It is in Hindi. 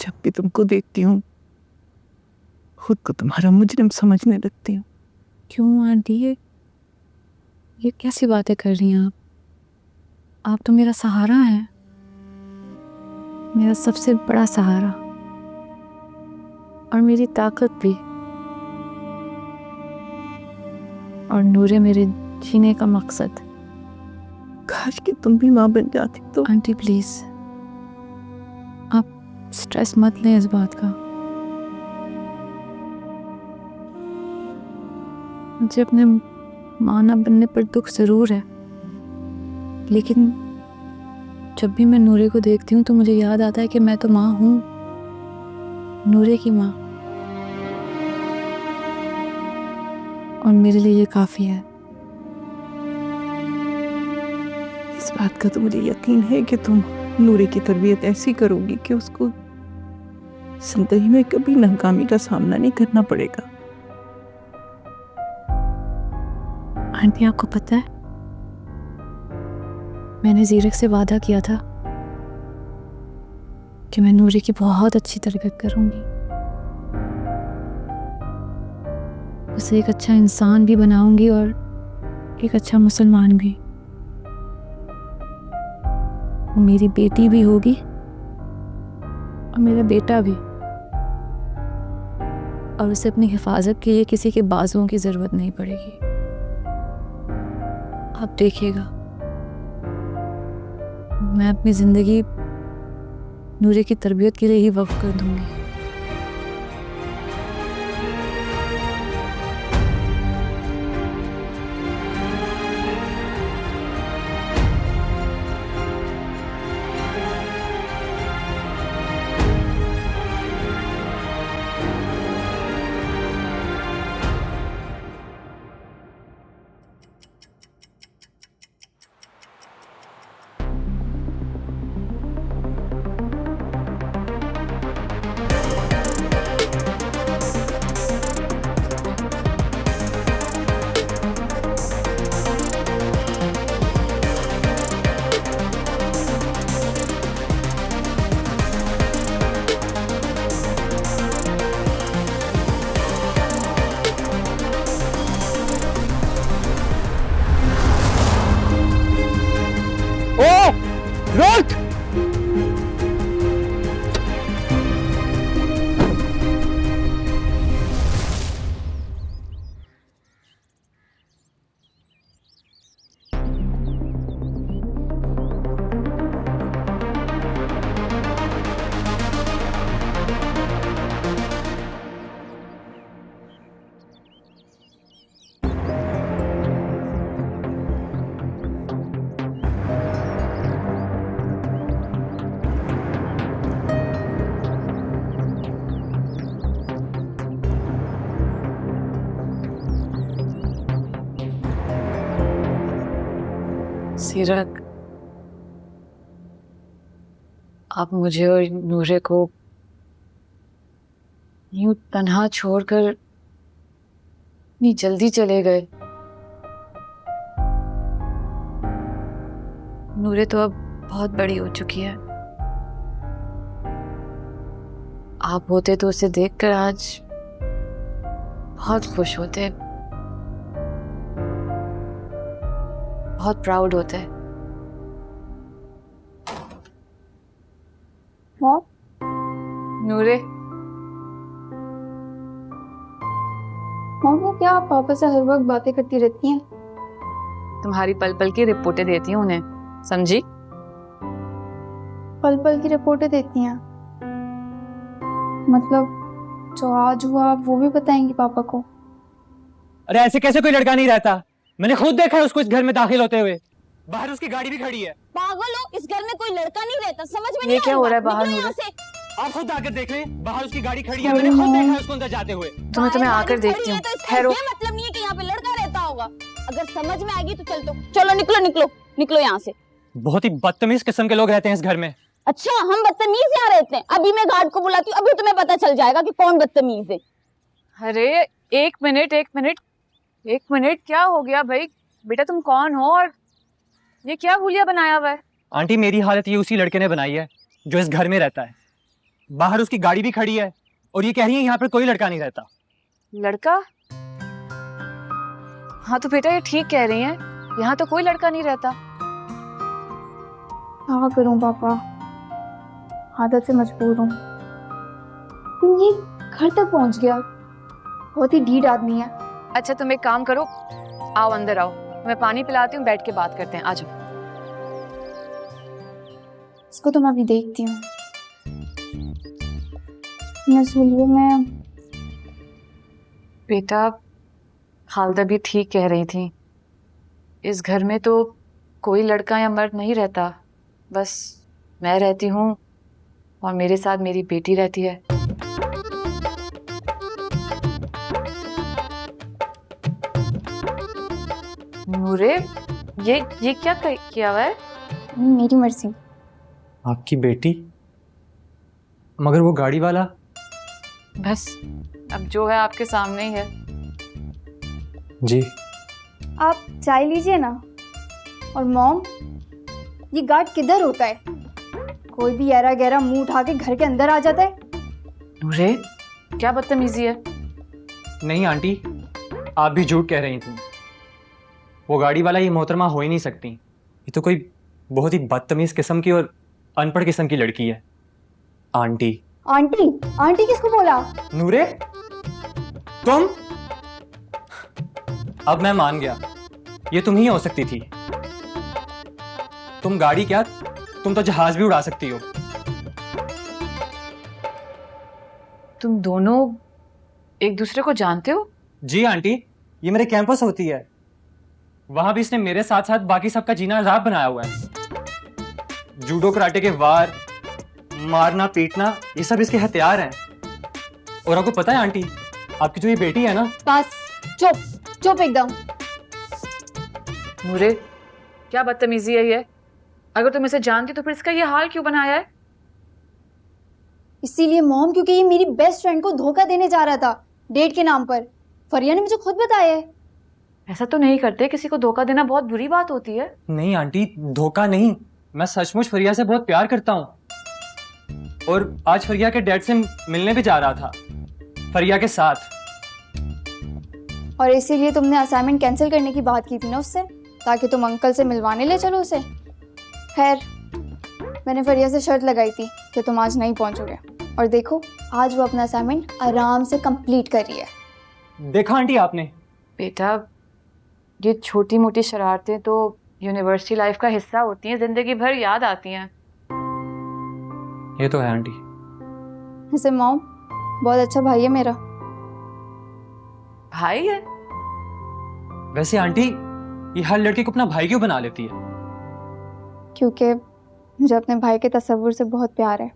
जब भी तुमको देखती हूँ खुद को तुम्हारा मुजरिम समझने लगती हूँ। क्यों आंटी, ये कैसी बातें कर रही हैं आप तो मेरा सहारा हैं, मेरा सबसे बड़ा सहारा और मेरी ताकत भी, और नूरे मेरे जीने का मकसद। काश कि तुम भी माँ बन जाती तो। आंटी प्लीज आप स्ट्रेस मत लें इस बात का। मुझे अपने माँ ना बनने पर दुख जरूर है, लेकिन जब भी मैं नूरे को देखती हूँ तो मुझे याद आता है कि मैं तो माँ हूँ, नूरे की माँ, और मेरे लिए ये काफी है। इस बात का तो मुझे यकीन है कि तुम नूरे की तरबियत ऐसी करोगी कि उसको जिंदगी में कभी नाकामी का सामना नहीं करना पड़ेगा। आंटी आपको पता है, मैंने जीरक से वादा किया था कि मैं नूरे की बहुत अच्छी तरबियत करूंगी, उसे एक अच्छा इंसान भी बनाऊंगी और एक अच्छा मुसलमान भी। वो मेरी बेटी भी होगी और मेरा बेटा भी, और उसे अपनी हिफाजत के लिए किसी के बाजुओं की जरूरत नहीं पड़ेगी। आप देखिएगा, मैं अपनी जिंदगी नूरे की तरबियत के लिए ही वक्फ कर दूंगी। रुक! सीरक, आप मुझे और नूरे को यूं तन्हा छोड़कर इतनी जल्दी चले गए। नूरे तो अब बहुत बड़ी हो चुकी है। आप होते तो उसे देखकर आज बहुत खुश होते, बहुत प्राउड होते। मॉम, नूरे, मॉम ये क्या आप पापा से हर वक्त बातें करती रहती हैं? तुम्हारी पल पल की रिपोर्टें देती हूँ उन्हें, समझी? पल पल की रिपोर्टें देती हैं? मतलब जो आज हुआ वो भी बताएंगी पापा को? अरे ऐसे कैसे कोई लड़का नहीं रहता? मैंने खुद देखा है उसको इस घर में दाखिल होते हुए। बाहर उसकी गाड़ी भी खड़ी है। पागल हो, इस घर में कोई लड़का नहीं रहता, समझ में ये नहीं क्या हो रहा है बाहर? यहाँ से। आप खुद आकर देख लें, बाहर उसकी गाड़ी खड़ी है। मैंने खुद देखा है उसको अंदर जाते हुए। तुम्हें आकर देखती हूँ। ठहरो। ये मतलब नहीं है कि यहाँ पे लड़का रहता होगा। अगर समझ में आएगी तो चलो निकलो निकलो निकलो यहाँ से। बहुत ही बदतमीज किस्म के लोग रहते हैं इस घर में। अच्छा, हम बदतमीज यहाँ रहते हैं? अभी मैं गार्ड को बुलाती हूँ, अभी तुम्हें पता चल जाएगा कि कौन बदतमीज है। अरे एक मिनट क्या हो गया भाई? बेटा तुम कौन हो और ये क्या हुलिया बनाया हुआ है? आंटी मेरी हालत ये उसी लड़के ने बनाई है जो इस घर में रहता है। बाहर उसकी गाड़ी भी खड़ी है और ये कह रही है यहाँ पर कोई लड़का नहीं रहता। लड़का? हाँ तो बेटा ये ठीक कह रही हैं, यहाँ तो कोई लड़का नहीं रहता। क्या करूं पापा, आदत से मजबूर हूँ। तुम ये घर तक पहुंच गया, बहुत ही ढीठ आदमी है। अच्छा तुम एक काम करो, आओ अंदर आओ, मैं पानी पिलाती हूँ, बैठ के बात करते हैं, आ जाओ। इसको तो मैं अभी देखती हूँ। नज़ुलिया मैं बेटा खालदा भी ठीक कह रही थी, इस घर में तो कोई लड़का या मर्द नहीं रहता, बस मैं रहती हूँ और मेरे साथ मेरी बेटी रहती है। नूरे ये क्या किया हुआ है? मेरी मर्जी। आपकी बेटी? मगर वो गाड़ी वाला? बस अब जो है आपके सामने ही है। जी। आप चाय लीजिए ना। और मॉम, ये गार्ड किधर होता है? कोई भी ऐरा गैरा मुंह उठा के घर के अंदर आ जाता है। नूरे क्या बदतमीजी है। नहीं आंटी, आप भी झूठ कह रही थी। वो गाड़ी वाला ये मोहतरमा हो ही नहीं सकती, ये तो कोई बहुत ही बदतमीज किस्म की और अनपढ़ किस्म की लड़की है। आंटी आंटी आंटी किसको बोला? नूरे तुम? अब मैं मान गया, ये तुम ही हो सकती थी। तुम गाड़ी क्या, तुम तो जहाज भी उड़ा सकती हो। तुम दोनों एक दूसरे को जानते हो? जी आंटी, ये मेरे कैंपस होती है, वहां भी इसने मेरे साथ साथ बाकी सबका जीना अजाब बनाया हुआ है। जूडो कराटे के वार, मारना पीटना, ये सब इसके हथियार हैं। और आपको पता है आंटी, आपकी जो ये बेटी है ना। बस चुप चुप एकदम। नूरे क्या बदतमीजी है ये? अगर तुम इसे जानती तो फिर इसका ये हाल क्यों बनाया है? इसीलिए मॉम, क्योंकि ये मेरी बेस्ट फ्रेंड को धोखा देने जा रहा था डेट के नाम पर। फरिया ने मुझे खुद बताया है। ऐसा तो नहीं करते, किसी को धोखा देना बहुत बुरी बात होती है। नहीं आंटी, धोखा नहीं, मैं सचमुच फरिया से बहुत प्यार करता हूँ। और आज फरिया के डैड से मिलने भी जा रहा था, फरिया के साथ। और इसीलिए तुमने असाइनमेंट कैंसिल करने की बात की थी ना उससे, ताकि तुम अंकल से मिलवाने ले चलो उसे। खैर, मैंने फरिया से शर्त लगाई थी कि तुम आज नहीं पहुंचोगे, और देखो आज वो अपना असाइनमेंट आराम से कंप्लीट कर रही है। देखा आंटी आपने? बेटा ये छोटी मोटी शरारतें तो यूनिवर्सिटी लाइफ का हिस्सा होती हैं, जिंदगी भर याद आती हैं। ये तो है आंटी। वैसे मॉम, बहुत अच्छा भाई है मेरा। भाई है? वैसे आंटी, ये हर लड़की को अपना भाई क्यों बना लेती है? क्योंकि मुझे अपने भाई के तस्वुर से बहुत प्यार है।